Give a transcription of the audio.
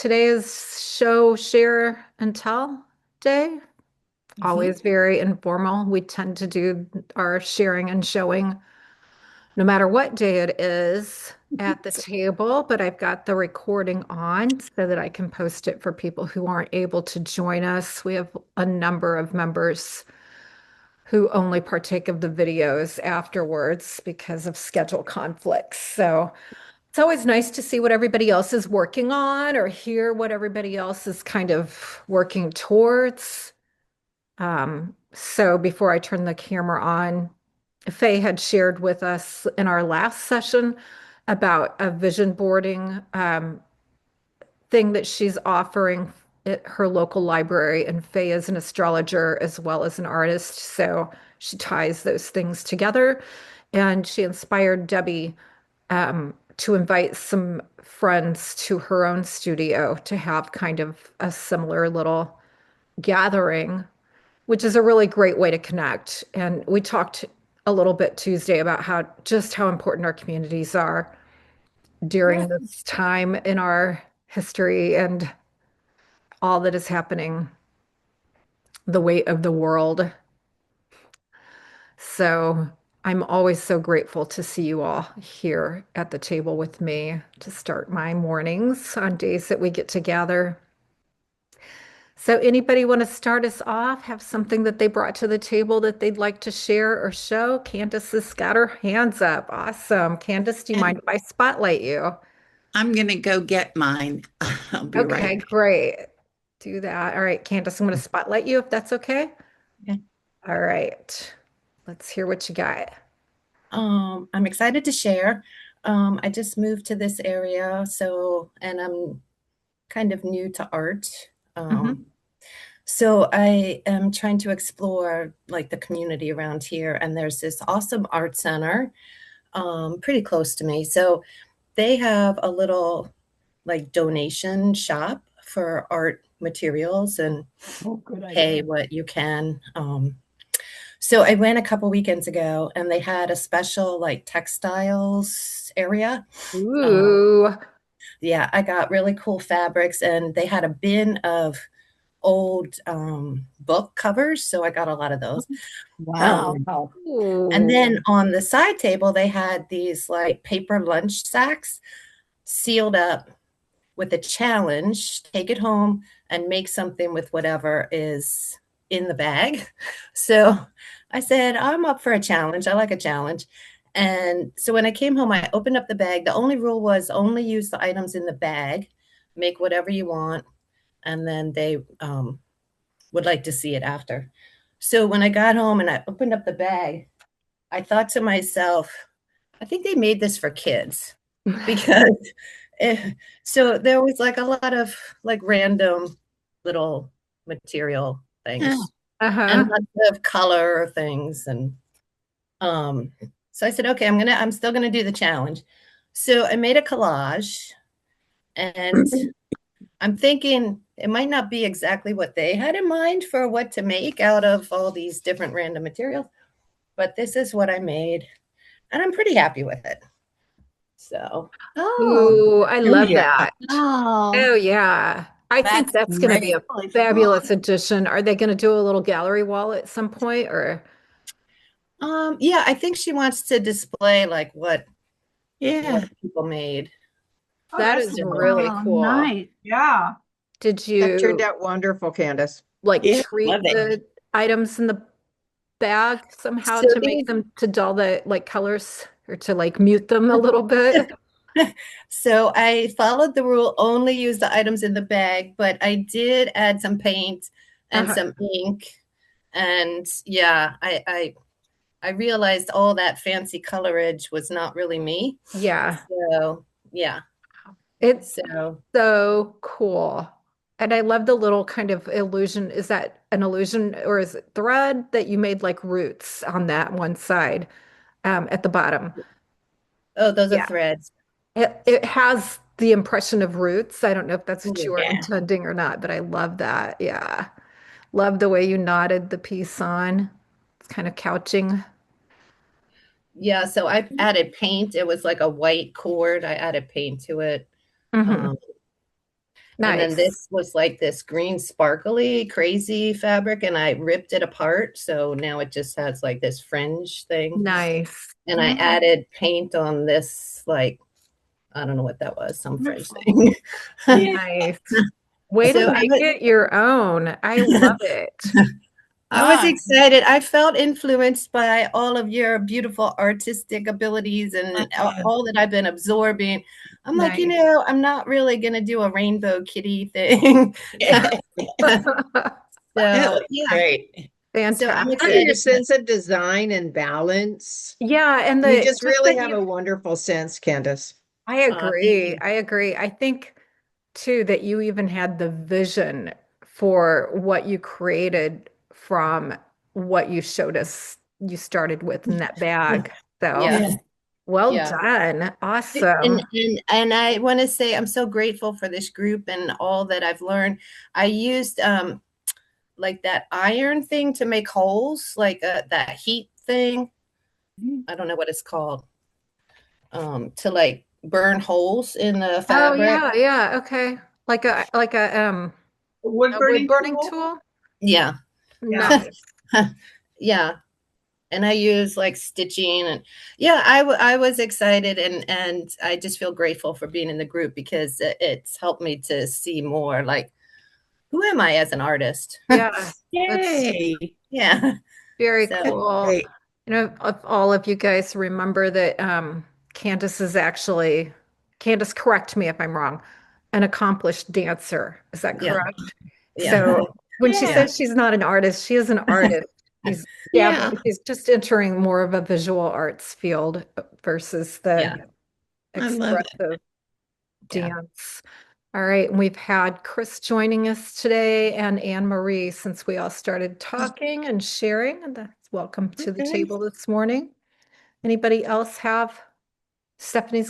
Today is show, share, and tell day. Mhm. Always very informal. We tend to do our sharing and showing no matter what day it is at the table, but I've got the recording on so that I can post it for people who aren't able to join us. We have a number of members who only partake of the videos afterwards because of schedule conflicts. So it's always nice to see what everybody else is working on or hear what everybody else is kind of working towards. So before I turn the camera on, Faye had shared with us in our last session about a vision boarding thing that she's offering at her local library. And Faye is an astrologer as well as an artist. So she ties those things together. And she inspired Debbie to invite some friends to her own studio to have kind of a similar little gathering, which is a really great way to connect. And we talked a little bit Tuesday about how important our communities are Yeah. during this time in our history and all that is happening, the weight of the world. So I'm always so grateful to see you all here at the table with me to start my mornings on days that we get together. So anybody want to start us off? Have something that they brought to the table that they'd like to share or show? Candace has got her hands up. Awesome. Candace, do you mind And if I spotlight you? I'm going to go get mine. I'll be Okay, right great. Do that. All right, Candace, I'm going to spotlight you if that's okay. back. All right. Let's hear what you got. I'm excited to share. I just moved to this area, and I'm kind of new to art. Hmm. Um, so I am trying to explore like the community around here, and there's this awesome art center, pretty close to me. So they have a little like donation shop for art materials and Oh, good pay idea. what you can. So I went a couple weekends ago and they had a special like textiles area. Um, Ooh. yeah, I got really cool fabrics and they had a bin of old book covers. So I got a lot of those. Oh, Um, wow. and then Ooh. on the side table, they had these like paper lunch sacks sealed up with a challenge, take it home and make something with whatever is in the bag. So I said, I'm up for a challenge. I like a challenge. And so when I came home, I opened up the bag. The only rule was only use the items in the bag, make whatever you want, and then they would like to see it after. So when I got home and I opened up the bag, I thought to myself, I think they made this for kids because eh, so there was like a lot of like random little material things and Uh-huh. lots of color things and um so I said, okay, I'm still gonna do the challenge. So I made a collage and I'm thinking it might not be exactly what they had in mind for what to make out of all these different random materials, but this is what I made and I'm pretty happy with it. So Oh, Ooh, I oh love yeah. that. oh, Oh, yeah. I think that's that's going to be great. a Really cool. fabulous addition. Are they going to do a little gallery wall at some point or Yeah, I think she wants to display like what Yeah. people made. Oh, that that's is So, really Oh, cool. nice. yeah. Did That turned you out wonderful, Candace. like yeah, love treat it. the items in the bag somehow So to make these, them to dull the like colors or to like mute them a little bit? so I followed the rule, only use the items in the bag, but I did add some paint and Uh-huh. some ink. And yeah, I realized all that fancy colorage was not really me. Yeah. So yeah, It's so so cool. And I love the little kind of illusion. Is that an illusion or is it thread that you made like roots on that one side at the bottom? oh, those are Yeah. threads. It has the impression of roots. I don't know if that's what you were Yeah. intending or not, but I love that. Yeah. Love the way you knotted the piece on. It's kind of couching. Yeah, so I added paint. It was like a white cord. I added paint to it. Hmm. Um, And then Nice. this was like this green sparkly crazy fabric, and I ripped it apart. So now it just has like this fringe thing. Nice. And I added paint on this, like, I don't know what that was, some fringe thing. Yeah. Nice. Way to So make it your own. I love it. I was Ah, excited. I felt influenced by all of your beautiful artistic abilities and uh, all that I've been absorbing. I'm like, Nice. I'm not really going to do a rainbow kitty thing. yeah. That So, looks yeah. great. So I'm Fantastic. Under your excited. sense of design and balance, Yeah, and you the just just really that have you a wonderful sense, Candace. I Thank agree. you. I agree. I think too that you even had the vision for what you created from what you showed us you started with in that bag. So Yeah. Yeah. well Yeah. done. And Awesome. and I want to say I'm so grateful for this group and all that I've learned. I used like that iron thing to make holes, like that heat thing. I don't know what it's called. To like burn holes in the Oh fabric. yeah, yeah. Okay. Wood A wood burning burning tool? tool? Yeah. Yeah. Nice. Yeah. And I use like stitching and yeah, I was excited and I just feel grateful for being in the group because it's helped me to see more like who am I as an artist? Yeah. That's Yay. Yeah. very So That's cool. great. You know, if all of you guys remember that Candace is actually, Candace, correct me if I'm wrong, an accomplished dancer. Is that yeah, correct? yeah, So when she Yeah. says she's not an artist, she is an artist. She's Yeah. she's just entering more of a visual arts field versus yeah, the I love it. expressive yeah. dance. All right, and we've had Chris joining us today and Anne Marie since we all started talking and sharing, and that's welcome to the Okay. table this morning. Anybody else have Stephanie's got